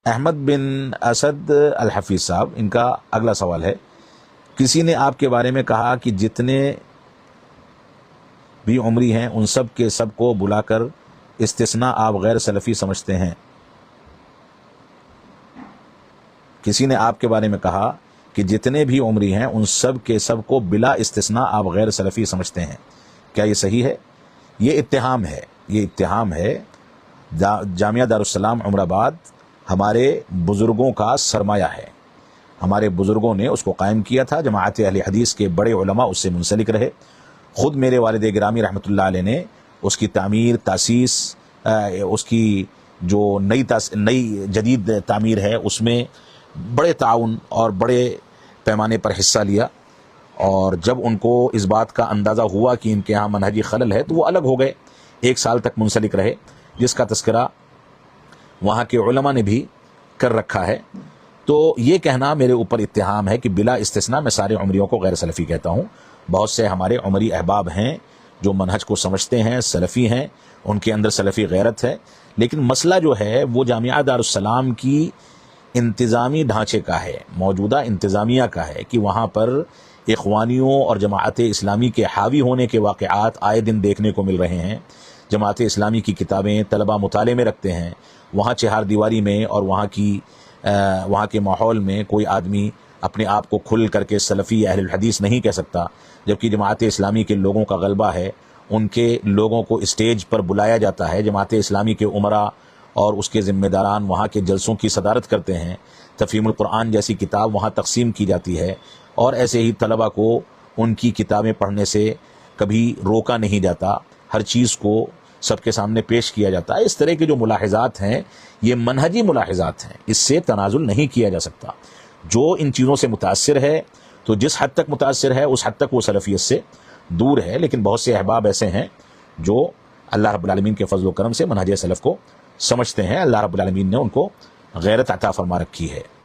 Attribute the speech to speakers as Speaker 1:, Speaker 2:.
Speaker 1: احمد بن اسد الحفیظ صاحب، ان کا اگلا سوال ہے، کسی نے آپ کے بارے میں کہا کہ جتنے بھی عمری ہیں ان سب کے سب کو بلا کر استثناء آپ غیر سلفی سمجھتے ہیں۔ کسی نے آپ کے بارے میں کہا کہ جتنے بھی عمری ہیں ان سب کے سب کو بلا استثناء آپ غیر سلفی سمجھتے ہیں، کیا یہ صحیح ہے؟ یہ اتہام ہے۔ جامعہ دارالسلام عمر آباد ہمارے بزرگوں کا سرمایہ ہے، ہمارے بزرگوں نے اس کو قائم کیا تھا، جماعت اہل حدیث کے بڑے علماء اس سے منسلک رہے، خود میرے والد گرامی رحمۃ اللہ علیہ نے اس کی تعمیر، تاسیس، اس کی جو نئی جدید تعمیر ہے اس میں بڑے تعاون اور بڑے پیمانے پر حصہ لیا، اور جب ان کو اس بات کا اندازہ ہوا کہ ان کے ہاں منہجی خلل ہے تو وہ الگ ہو گئے، 1 سال تک منسلک رہے، جس کا تذکرہ وہاں کے علماء نے بھی کر رکھا ہے۔ تو یہ کہنا میرے اوپر اتہام ہے کہ بلا استثناء میں سارے عمریوں کو غیر سلفی کہتا ہوں۔ بہت سے ہمارے عمری احباب ہیں جو منہج کو سمجھتے ہیں، سلفی ہیں، ان کے اندر سلفی غیرت ہے، لیکن مسئلہ جو ہے وہ جامعہ دارالسلام کی انتظامی ڈھانچے کا ہے، موجودہ انتظامیہ کا ہے، کہ وہاں پر اخوانیوں اور جماعت اسلامی کے حاوی ہونے کے واقعات آئے دن دیکھنے کو مل رہے ہیں۔ جماعت اسلامی کی کتابیں طلبہ مطالعے میں رکھتے ہیں، وہاں چہار دیواری میں اور وہاں کے ماحول میں کوئی آدمی اپنے آپ کو کھل کر کے سلفی یا اہل الحدیث نہیں کہہ سکتا، جبکہ جماعت اسلامی کے لوگوں کا غلبہ ہے، ان کے لوگوں کو اسٹیج پر بلایا جاتا ہے، جماعت اسلامی کے عمراء اور اس کے ذمہ داران وہاں کے جلسوں کی صدارت کرتے ہیں، تفہیم القرآن جیسی کتاب وہاں تقسیم کی جاتی ہے، اور ایسے ہی طلبہ کو ان کی کتابیں پڑھنے سے کبھی روکا نہیں جاتا، ہر چیز کو سب کے سامنے پیش کیا جاتا ہے۔ اس طرح کے جو ملاحظات ہیں یہ منہجی ملاحظات ہیں، اس سے تنازل نہیں کیا جا سکتا۔ جو ان چیزوں سے متاثر ہے تو جس حد تک متاثر ہے اس حد تک وہ سلفیت سے دور ہے، لیکن بہت سے احباب ایسے ہیں جو اللہ رب العالمین کے فضل و کرم سے منہج سلف کو سمجھتے ہیں، اللہ رب العالمین نے ان کو غیرت عطا فرما رکھی ہے۔